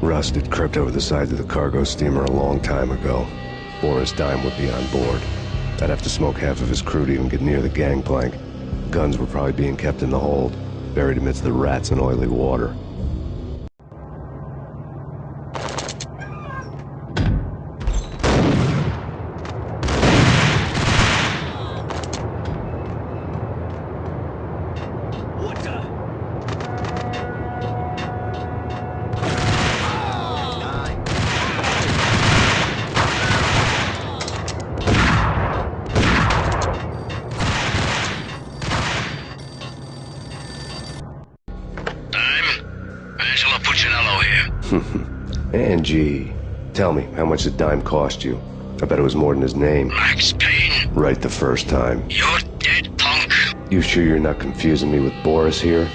Rust had crept over the sides of the cargo steamer a long time ago. Boris Dime would be on board. I'd have to smoke half of his crew to even get near the gangplank. Guns were probably being kept in the hold, buried amidst the rats and oily water. Angie, tell me, how much did Dime cost you? I bet it was more than his name. Max Payne. Right the first time. You're dead, punk. You sure you're not confusing me with Boris here?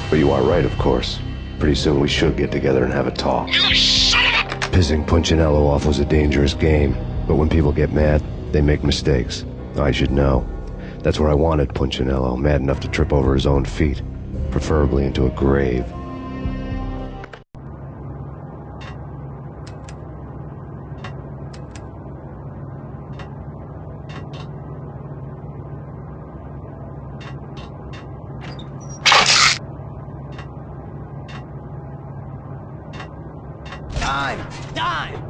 But you are right, of course. Pretty soon we should get together and have a talk. You son of a... Pissing Punchinello off was a dangerous game, but when people get mad, they make mistakes. I should know. That's where I wanted Punchinello, mad enough to trip over his own feet, preferably into a grave. Dime!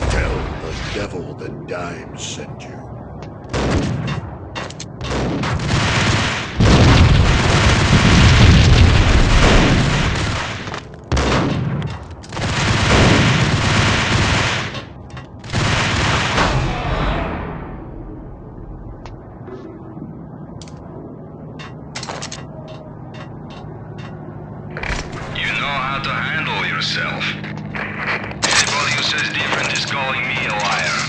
Tell the devil that Dime sent you. To handle yourself. Anybody who says different is calling me a liar.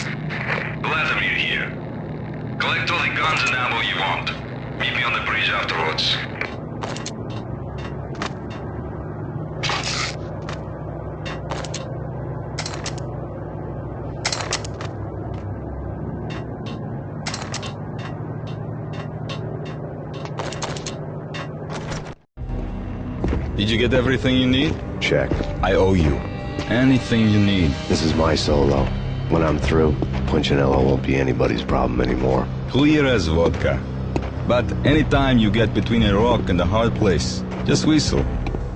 Vladimir here. Collect all the guns and ammo you want. Meet me on the bridge afterwards. Did you get everything you need? Check. I owe you. Anything you need. This is my solo. When I'm through, Punchinello won't be anybody's problem anymore. Clear as vodka. But anytime you get between a rock and a hard place, just whistle.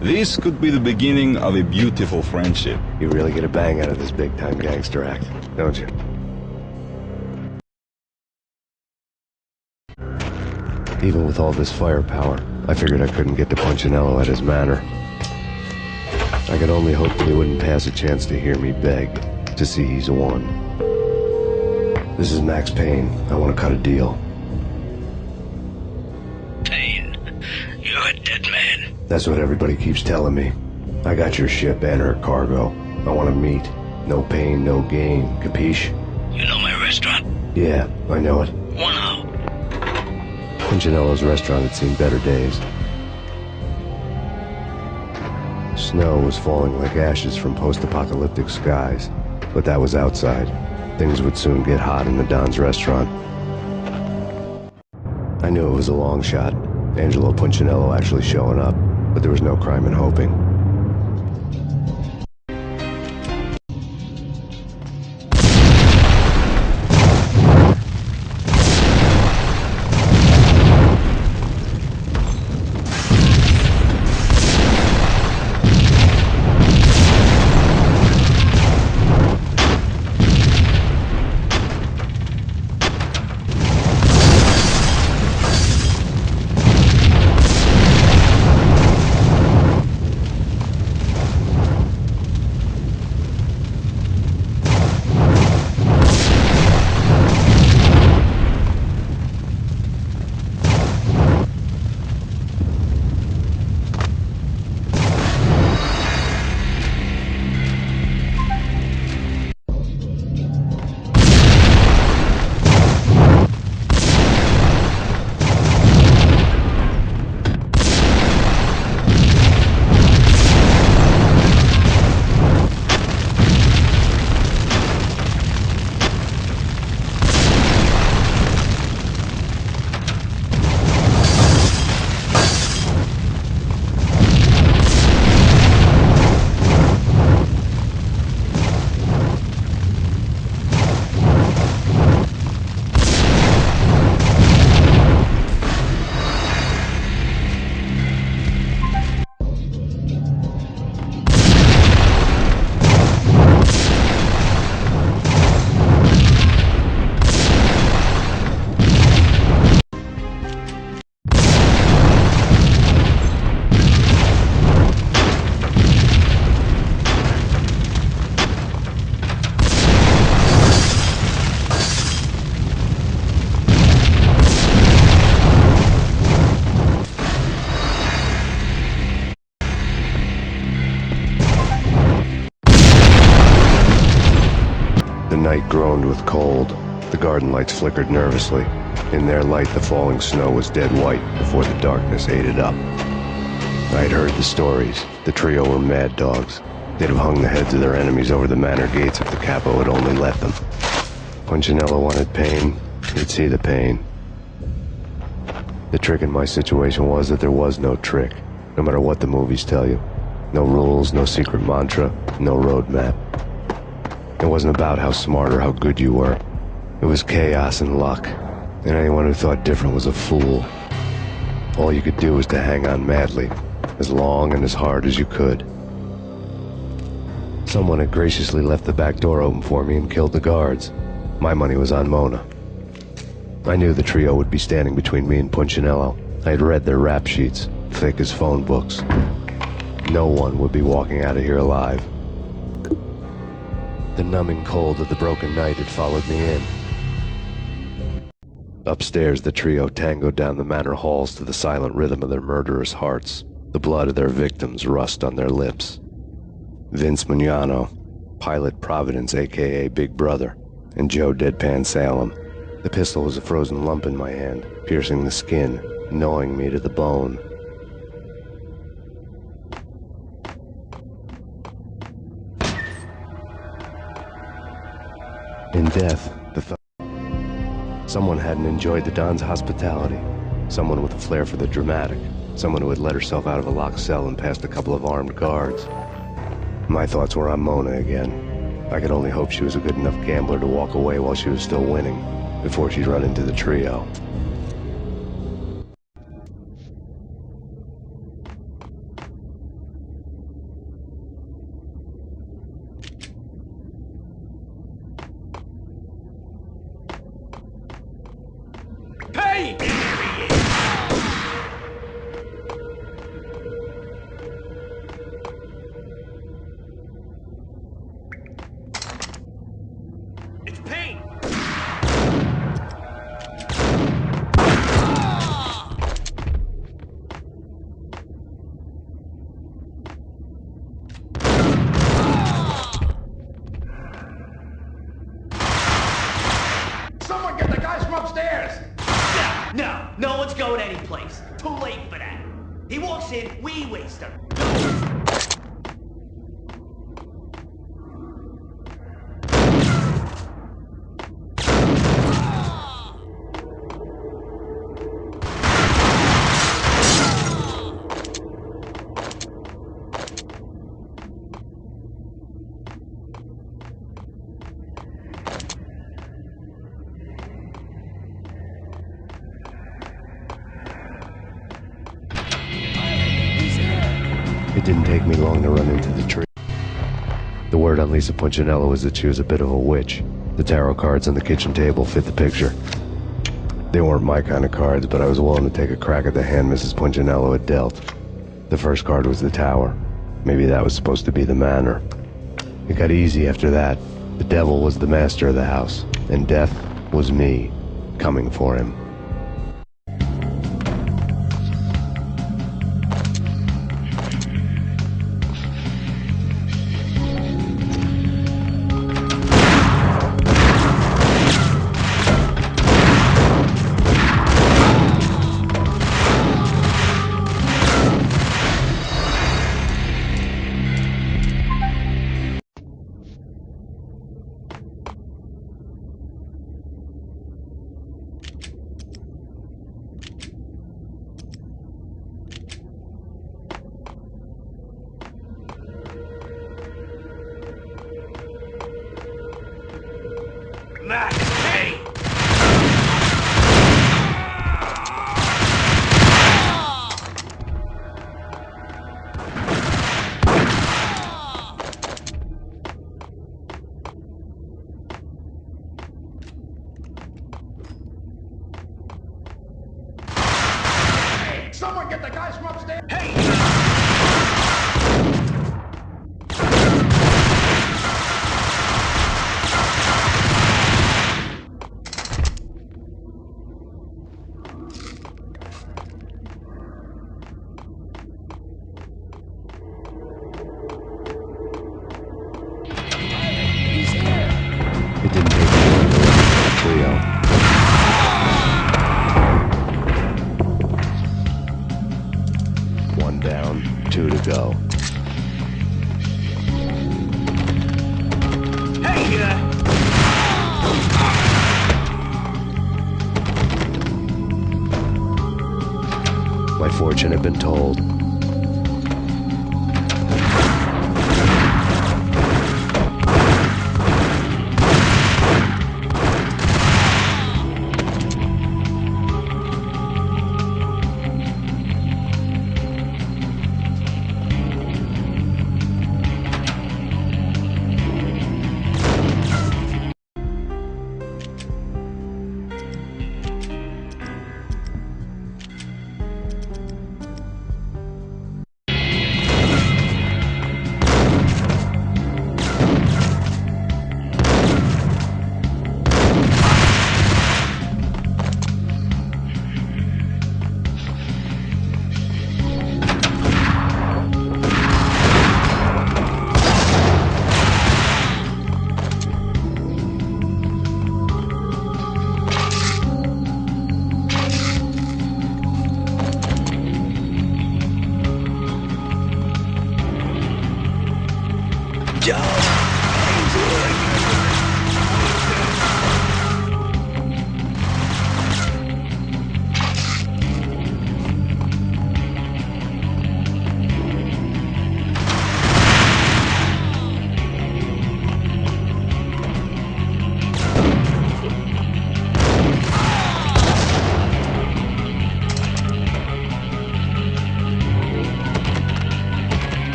This could be the beginning of a beautiful friendship. You really get a bang out of this big-time gangster act, don't you? Even with all this firepower, I figured I couldn't get to Punchinello at his manor. I could only hope that he wouldn't pass a chance to hear me beg, to see he's won. This is Max Payne. I want to cut a deal. Payne, you're a dead man. That's what everybody keeps telling me. I got your ship and her cargo. I want to meet. No pain, no gain. Capiche? You know my restaurant? Yeah, I know it. 1 hour. Punchinello's restaurant had seen better days. Snow was falling like ashes from post-apocalyptic skies, but that was outside. Things would soon get hot in the Don's restaurant. I knew it was a long shot, Angelo Punchinello actually showing up, but there was no crime in hoping. The night groaned with cold. The garden lights flickered nervously. In their light, the falling snow was dead white before the darkness ate it up. I'd heard the stories. The trio were mad dogs. They'd have hung the heads of their enemies over the manor gates if the capo had only let them. Punchinello wanted pain. He'd see the pain. The trick in my situation was that there was no trick, no matter what the movies tell you. No rules, no secret mantra, no roadmap. It wasn't about how smart or how good you were. It was chaos and luck, and anyone who thought different was a fool. All you could do was to hang on madly, as long and as hard as you could. Someone had graciously left the back door open for me and killed the guards. My money was on Mona. I knew the trio would be standing between me and Punchinello. I had read their rap sheets, thick as phone books. No one would be walking out of here alive. The numbing cold of the broken night had followed me in. Upstairs, the trio tangoed down the manor halls to the silent rhythm of their murderous hearts, the blood of their victims rust on their lips. Vince Mugnano, Pilot Providence aka Big Brother, and Joe Deadpan Salem. The pistol was a frozen lump in my hand, piercing the skin, gnawing me to the bone. In death, someone hadn't enjoyed the Don's hospitality. Someone with a flair for the dramatic. Someone who had let herself out of a locked cell and past a couple of armed guards. My thoughts were on Mona again. I could only hope she was a good enough gambler to walk away while she was still winning, before she'd run into the trio. Payne! It's Payne! Someone get the guys from upstairs! No one's going anyplace. Too late for that. He walks in, we waste him. It didn't take me long to run into the tree. The word on Lisa Punchinello was that she was a bit of a witch. The tarot cards on the kitchen table fit the picture. They weren't my kind of cards, but I was willing to take a crack at the hand Mrs. Punchinello had dealt. The first card was the tower. Maybe that was supposed to be the manor. It got easy after that. The devil was the master of the house, and death was me, coming for him. Max Payne! Someone get the guys from upstairs! Hey! didn't take long to look at Cleo. One down, two to go. Hey, My fortune had been told.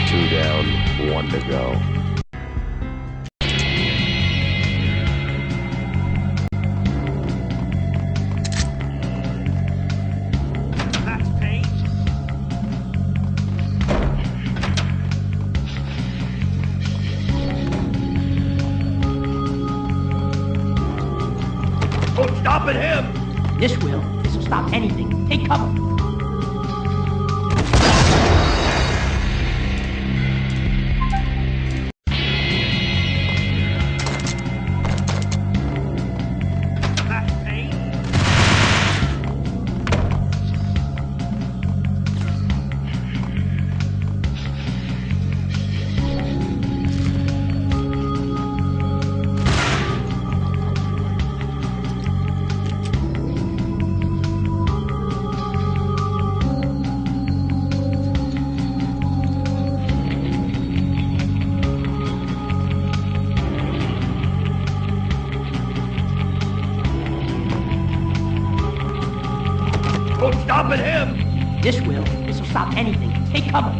Two down, one to go. that's Payne. Oh, stopping him! This will. This will stop anything. Take cover. That's Payne. Oh, stopping him! This will. This will stop anything. Take cover.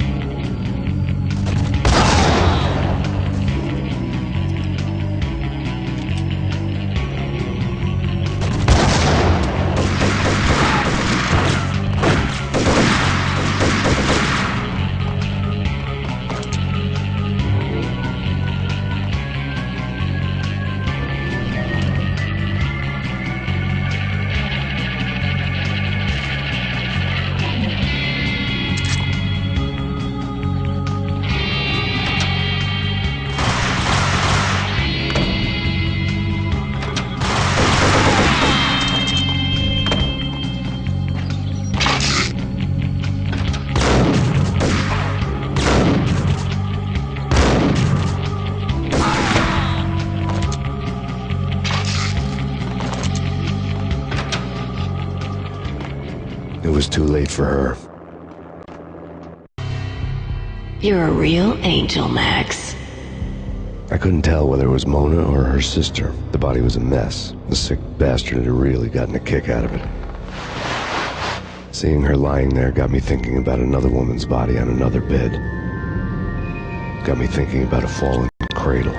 It was too late for her. You're a real angel, Max. I couldn't tell whether it was Mona or her sister. The body was a mess. The sick bastard had really gotten a kick out of it. Seeing her lying there got me thinking about another woman's body on another bed. Got me thinking about a fallen cradle.